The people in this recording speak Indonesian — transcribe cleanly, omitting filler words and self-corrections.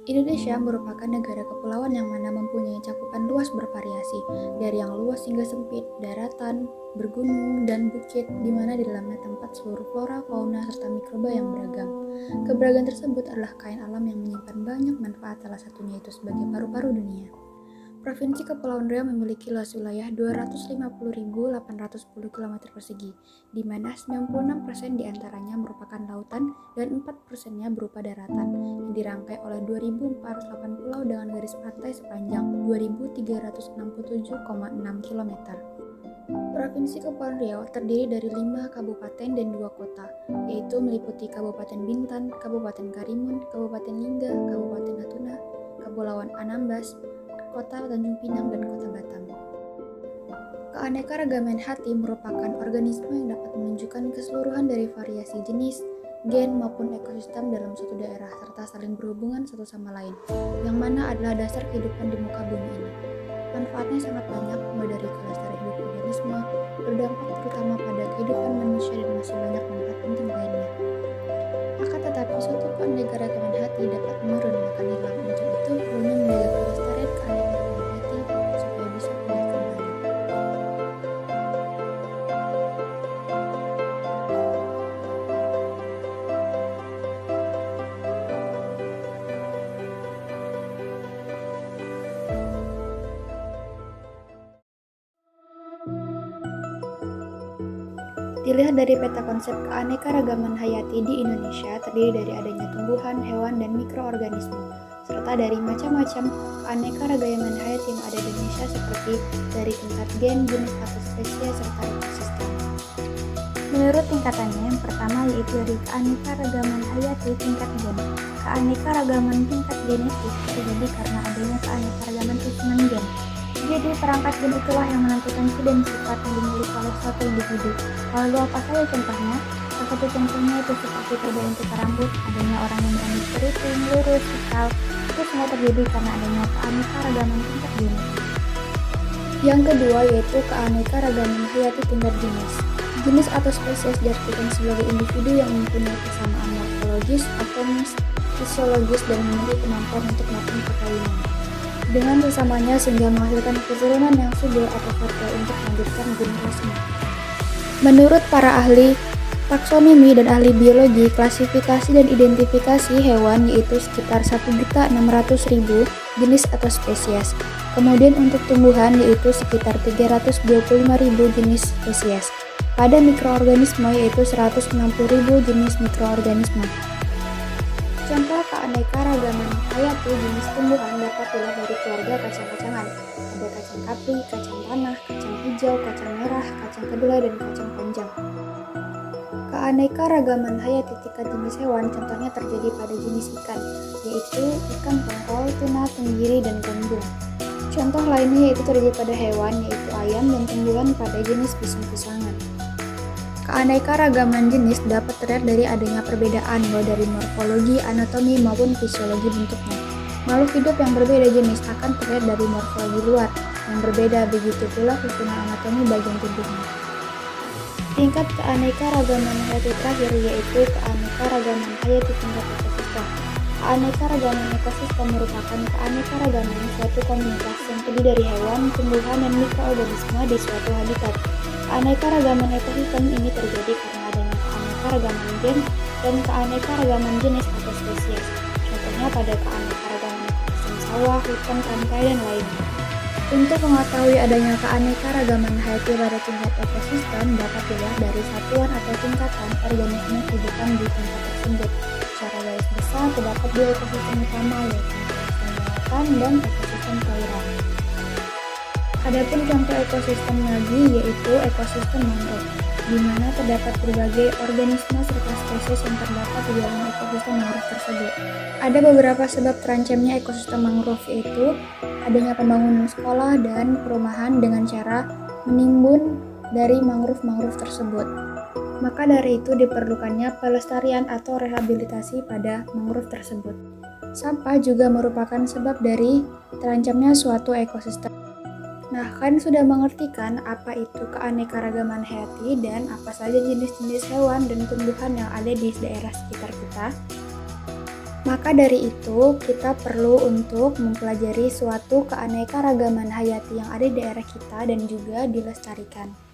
Indonesia merupakan negara kepulauan yang mana mempunyai cakupan luas bervariasi, dari yang luas hingga sempit, daratan, bergunung, dan bukit, di mana di dalamnya tempat seluruh flora, fauna, serta mikroba yang beragam. Keberagaman tersebut adalah kain alam yang menyimpan banyak manfaat, salah satunya itu sebagai paru-paru dunia. Provinsi Kepulauan Riau memiliki luas wilayah 250.810 km persegi, di mana 96% diantaranya merupakan lautan dan 4%-nya berupa daratan, yang dirangkai oleh 2.408 pulau dengan garis pantai sepanjang 2.367,6 km. Provinsi Kepulauan Riau terdiri dari 5 kabupaten dan 2 kota, yaitu meliputi Kabupaten Bintan, Kabupaten Karimun, Kabupaten Lingga, Kabupaten Natuna, Kepulauan Anambas, Kota Tanjung Pinang, dan Kota Batam. Keanekaragaman hayati merupakan organisme yang dapat menunjukkan keseluruhan dari variasi jenis, gen, maupun ekosistem dalam suatu daerah serta saling berhubungan satu sama lain, yang mana adalah dasar kehidupan di muka bumi ini. Manfaatnya sangat banyak, mulai dari kelestarian hidup organisme, berdampak terutama pada kehidupan manusia dan masih banyak manfaat penting lainnya. Akan tetapi, suatu keanekaragaman hayati dapat menurun, maka dalam untuk itu perlunya menjaga kelestarian keanekaragaman hayati supaya bisa pulih kembali. Dilihat dari peta konsep keanekaragaman hayati di Indonesia terdiri dari adanya tumbuhan, hewan, dan mikroorganisme, serta dari macam-macam keanekaragaman hayati yang ada di Indonesia seperti dari tingkat gen, jenis atau spesies, serta ekosistem. Menurut tingkatannya, yang pertama yaitu dari keanekaragaman hayati tingkat gen. Keanekaragaman tingkat genetik terjadi karena adanya keanekaragaman susunan gen. Jadi, perangkat gen itulah yang menentukan ciri dan sifat yang dimiliki oleh suatu individu. Lalu apa saja contohnya? Salah satu contohnya itu seperti perbedaan tipe rambut, adanya orang yang berambut keriting, lurus, ikal. Itu semua terjadi karena adanya keanekaragaman tingkat genetik. Yang kedua yaitu keanekaragaman hayati tingkat jenis. Jenis atau spesies diartikan sebagai individu yang mempunyai kesamaan morfologis, atomis, fisiologis, dan memiliki kemampuan untuk melakukan perkawinan dengan sesamanya sehingga menghasilkan keturunan yang subur atau fertil untuk melanjutkan generasinya. Menurut para ahli taksonomi dan ahli biologi, klasifikasi dan identifikasi hewan yaitu sekitar 1.600.000 jenis atau spesies. Kemudian untuk tumbuhan yaitu sekitar 325.000 jenis spesies. Pada mikroorganisme yaitu 160.000 jenis mikroorganisme. Contoh keanekaragaman hayati jenis tumbuhan dapat dilihat dari keluarga kacang-kacangan. Ada kacang kapri, kacang tanah, kacang hijau, kacang merah, kacang kedelai, dan kacang panjang. Keanekaragaman hayati tingkat jenis hewan contohnya terjadi pada jenis ikan, yaitu ikan tongkol, tuna, tenggiri, dan gembung. Contoh lainnya yaitu terjadi pada hewan, yaitu ayam, dan tumbuhan pada jenis pisang-pisangan. Keanekaragaman jenis dapat terlihat dari adanya perbedaan mulai dari morfologi, anatomi, maupun fisiologi bentuknya. Makhluk hidup yang berbeda jenis akan terlihat dari morfologi luar yang berbeda, begitu pula susunan anatomi bagian tubuhnya. Tingkat keanekaragaman hayati terakhir yaitu keanekaragaman hayati tingkat ekosistem. Keanekaragaman ekosistem merupakan keanekaragaman suatu komunitas yang terdiri dari hewan, tumbuhan, dan mikroorganisme di suatu habitat. Keanekaragaman ekosistem ini terjadi karena adanya keanekaragaman gen dan keanekaragaman jenis atau spesies. Contohnya pada keanekaragaman ekosistem sawah, hutan, pantai, dan lainnya. Untuk mengetahui adanya keanekaragaman hayati pada tingkat ekosistem dapat dilihat dari satuan atau tingkatan organisme kehidupan di tingkat tersebut. Secara garis besar terdapat dua ekosistem utama yaitu ekosistem daratan dan ekosistem perairan. Adapun contoh ekosistem lagi yaitu ekosistem mangrove, di mana terdapat berbagai organisme serta spesies yang terdapat di dalam ekosistem mangrove tersebut. Ada beberapa sebab terancamnya ekosistem mangrove yaitu adanya pembangunan sekolah dan perumahan dengan cara menimbun dari mangrove-mangrove tersebut. Maka dari itu diperlukannya pelestarian atau rehabilitasi pada mangrove tersebut. Sampah juga merupakan sebab dari terancamnya suatu ekosistem. Nah, kalian sudah mengerti kan apa itu keanekaragaman hayati dan apa saja jenis-jenis hewan dan tumbuhan yang ada di daerah sekitar kita? Maka dari itu, kita perlu untuk mempelajari suatu keanekaragaman hayati yang ada di daerah kita dan juga dilestarikan.